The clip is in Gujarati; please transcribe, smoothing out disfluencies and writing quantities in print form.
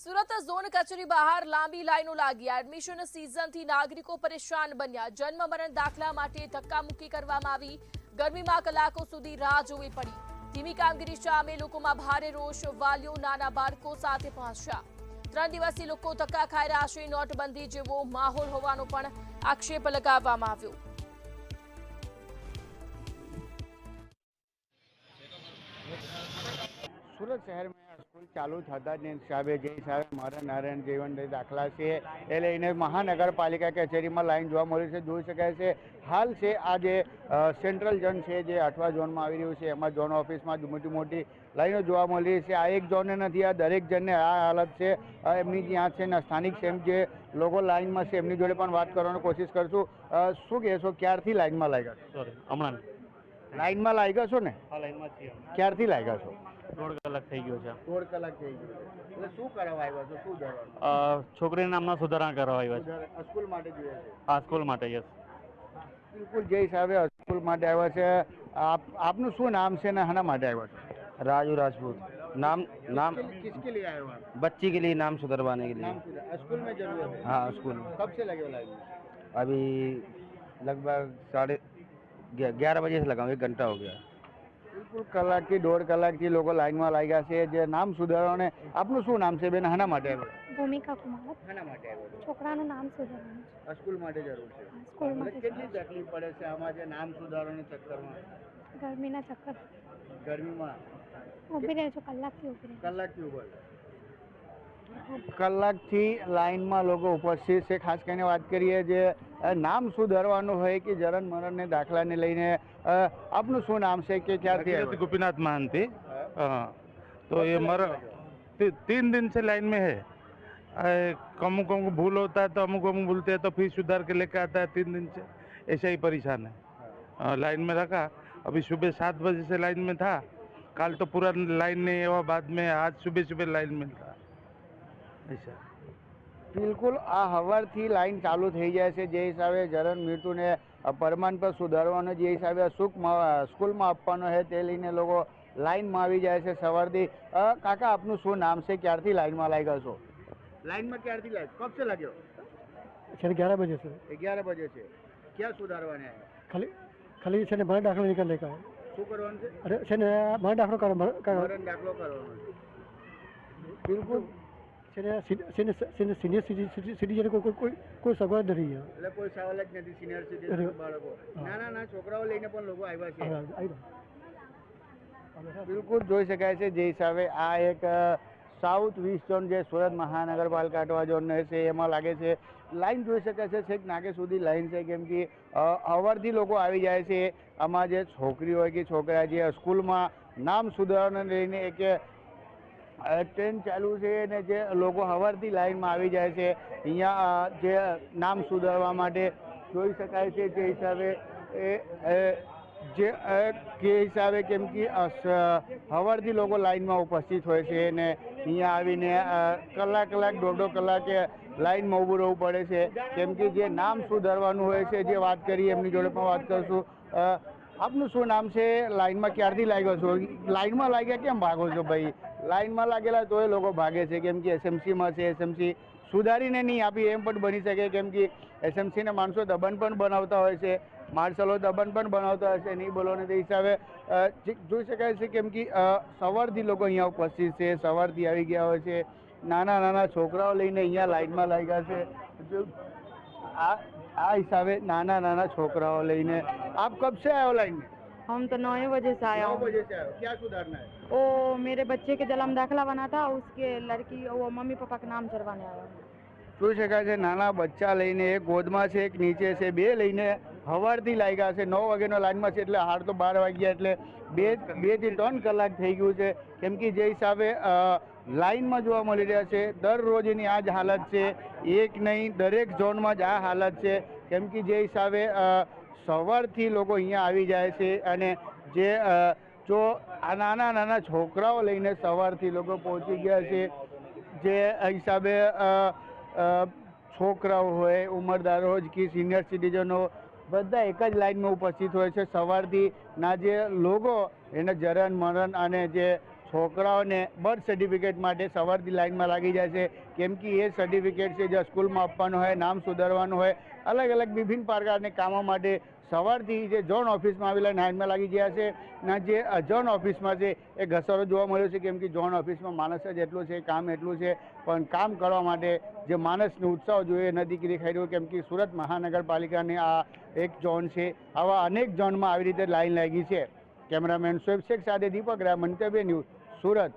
સુરત ઝોન કચેરી બહાર લાંબી લાઈનો લાગી। એડમિશન સીઝનથી નાગરિકો પરેશાન બન્યા। જન્મ મરણ દાખલા માટે ધક્કામુક્કી કરવામાં આવી। ગરમીમાં કલાકો સુધી રાહ જોવી પડી। ધીમી કામગીરી સામે લોકોમાં ભારે રોષ। વાલીઓ નાના બાળકો સાથે પહોંચ્યા। 3 દિવસથી લોકો ધક્કા ખાઈ રહ્યા છે। નોટબંધી જેવો માહોલ હોવાનો પણ આક્ષેપ લગાવવામાં આવ્યો। सूरत शहर में स्कूल चालू થતા જ હિસાબે જે હિસાબે મરણ નારાયણ જીવન દાખલા છે એ લઈને મહાનગરપાલિકા કચેરીમાં લાઈન જોવા મળી છે। જોઈ શકાય છે હાલ છે આ જે સેન્ટ્રલ ઝોન છે જે 8મા ઝોનમાં આવી રહ્યું છે એમાં ઝોન ઓફિસમાં મોટી મોટી લાઈનો જોવા મળી રહી છે। આ એક ઝોન નથી, આ દરેક ઝોનને આ હાલત છે। એમની જ્યાં છે ને સ્થાનિક સેમ જે લોકો લાઈનમાં છે એમની જોડે પણ વાત કરવાની કોશિશ કરશું। શું કહેશો, ક્યારથી લાઈનમાં લાગ્યા છો? સોરી, હમણાં લાઈનમાં લાગ્યા છો ને? આ લાઈનમાં છીએ। ક્યારથી લાગ્યા છો? 1.5 કલાક થઈ ગયો છે। 1.5 કલાક થઈ ગયો એટલે શું કરવા આવ્યા છો? શું જવાનું? છોકરીના નામના સુધારણા કરવા આવ્યા છે। સ્કૂલ માટે જોઈએ છે? આ સ્કૂલ માટે યસ। બિલકુલ જે હિસાબે સ્કૂલ માટે આવ્યા છે। આપનું શું નામ છે ને શાના માટે આવ્યા છો? राजू राजपूत। नाम किसके लिए आए हो आप? बच्ची के लिए नाम सुधरवाने के लिए। नाम स्कूल में जरूरत है? हाँ स्कूल में। कब से लगे हो लाइन में? अभी लगभग 11:30 बजे से लगा हूँ, 1 घंटा हो गया। બિલકુલ કલાકથી 1.5 કલાકથી લોકો લાઈનમાં લાગ્યા છે જે નામ સુધારવાને। આપનું શું નામ છે બેન? શાના માટે આવ્યા? ભૂમિકા કુમાર। શાના માટે આવ્યા છો? છોકરાનું નામ સુધારવાનું છે। સ્કૂલ માટે જરૂર છે? સ્કૂલ એટલે માટે કેટલી તકલીફ પડે છે આમાં જે નામ સુધારવાના ચક્કરમાં? ગરમીના ચક્કર ગરમીમાં ઊભી રહે છો, કલાકથી ઊભી રહે। કલાકથી ઉભા કલાકથી લાઈનમાં લોકો ઉપસ્થિત છે। ખાસ કરીને વાત કરીએ જે નામ સુધારવાનું હોય કે જન્મ મરણને દાખલાને લઈને આપનું શું નામ છે કે ક્યારથી આવ્યા? गोपीनाथ महांती। हाँ, तो ये 3 दिन से लाइन में है। अमुक अमुक भूल होता है तो अमुक अमुक भूलते हैं तो फिर सुधार के लेकर आता है। 3 दिन से ऐसा ही परेशान है। लाइन में रखा, अभी सुबह 7 बजे से लाइन में था। कल तो पूरा लाइन नहीं हुआ, बाद में आज सुबह लाइन में था ऐसा। બિલકુલ આ હવારથી લાઈન ચાલુ થઈ જાય છે જે હિસાબે જન્મ મૃત્યુને પ્રમાણપત્ર સુધારવાનો જે હિસાબે સ્કૂલમાં આપવાનો છે તે લઈને લોકો લાઈનમાં આવી જાય છે સવારથી। કાકા આપનું શું નામ છે, ક્યારથી લાઈનમાં લાગ્યા છો? લાઈનમાં ક્યારથી લાગ્યા? કબ से लगे हो? 11 बजे से। 11 बजे से। क्या सुधारवाने आए? खाली છે ને મરણ દાખલો નીકળને કા શું કરવાનું છે? અરે છે ને મરણ દાખલો કરો મરણ દાખલો કરવાનો છે। બિલકુલ છે ને સિનિયર સિટીઝન કોઈ સગવડ નથી છે। એટલે કોઈ સવાલ જ નથી। સિનિયર સિટીઝન બાળકો, નાના છોકરાઓ લઈને પણ લોકો આવ્યા છે। બિલકુલ જોઈ શકાય છે જે હિસાબે આ એક સાઉથ વેસ્ટ ઝોન જે સુરત મહાનગરપાલિકા 8મા ઝોન છે એમાં લાગે છે લાઈન જોઈ શકાય છે છેક નાકે સુધી લાઈન છે કેમ કે અવારથી લોકો આવી જાય છે। આમાં જે છોકરી હોય કે છોકરા જે સ્કૂલમાં નામ સુધારવાને લઈને એક ટ્રેન ચાલુ છે અને જે લોકો સવારથી લાઈનમાં આવી જાય છે અહીંયા જે નામ સુધારવા માટે। જોઈ શકાય છે જે હિસાબે કે હિસાબે કેમ કે સવારથી લોકો લાઈનમાં ઉપસ્થિત હોય છે અને અહીંયા આવીને કલાક 1.5 કલાકે લાઈનમાં ઊભું રહેવું પડે છે કેમ કે જે નામ સુધારવાનું હોય છે। જે વાત કરીએ એમની જોડે પણ વાત કરશું। આપનું શું નામ છે? લાઈનમાં ક્યારથી લાગ્યો છો? લાઈનમાં લાગ્યા કેમ ભાગો છો ભાઈ? લાઈનમાં લાગેલા તોય લોકો ભાગે છે કેમ કે એસએમસીમાં છે। એસએમસી સુધારીને નહીં આપી એમ પણ બની શકે કેમ કે એસએમસીના માણસો દબન પણ બનાવતા હોય છે, માર્શલો દબન પણ બનાવતા હોય છે। નહીં બોલોને તે હિસાબે જોઈ શકાય છે કેમ કે સવારથી લોકો અહીંયા ઉપસ્થિત છે, સવારથી આવી ગયા હોય છે। નાના છોકરાઓ લઈને અહીંયા લાઈનમાં લાગ્યા છે। આ हिसाबे नाना छोकराओं लेने। आप कब से आए हो लाइन में? हम तो 9 बजे से आए। 9 बजे से आए हो। क्या सुधारना है? वो मेरे बच्चे के जन्म दाखला बना था, उसके लड़की वो मम्मी पापा का नाम चढ़वाने आया। જોઈ શકાય છે નાના બચ્ચા લઈને એક ગોદમાં છે એક નીચે છે, બે લઈને સવારથી લાગ્યા છે। 9 વાગ્યાનો લાઈનમાં છે એટલે હાર તો 12 વાગ્યા એટલે 2 થી 3 કલાક થઈ ગયું છે કેમ કે જે હિસાબે લાઈનમાં જોવા મળી રહ્યા છે દરરોજની આ જ હાલત છે। એક નહીં દરેક ઝોનમાં જ આ હાલત છે કેમ કે જે હિસાબે સવારથી લોકો અહીંયા આવી જાય છે અને જે જો આ નાના છોકરાઓ લઈને સવારથી લોકો પહોંચી ગયા છે। જે હિસાબે છોકરાઓ હોય, ઉંમરદારો હોય કે સિનિયર સિટીઝનો બધા એક જ લાઈનમાં ઉપસ્થિત હોય છે સવારથી ના। જે લોકો એને જન્મ મરણ અને જે છોકરાઓને બર્થ સર્ટિફિકેટ માટે સવારથી લાઇનમાં લાગી જાય છે, કેમ કે એ સર્ટિફિકેટ છે જે સ્કૂલમાં આપવાનું હોય, નામ સુધારવાનું હોય, અલગ અલગ વિભિન્ન પ્રકારની કામો માટે સવારથી જે ઝોન ઓફિસમાં આવેલા લાઇનમાં લાગી ગયા છે. ના જે ઝોન ઓફિસમાં છે એ ઘસારો જોવા મળ્યો છે, કેમ કે ઝોન ઓફિસમાં માણસ જ એટલું છે, કામ એટલું છે, પણ કામ કરવા માટે જે માણસનો ઉત્સાહ જોઈએ નથી દેખાઈ રહ્યો, કેમ કે સુરત મહાનગરપાલિકાની આ એક ઝોન છે. આવા અનેક ઝોનમાં આવી રીતે લાઈન લાગી છે. કેમેરામેન શોએબ શેખ સાથે દીપક રાય, મંતવ્ય ન્યૂઝ, સુરત.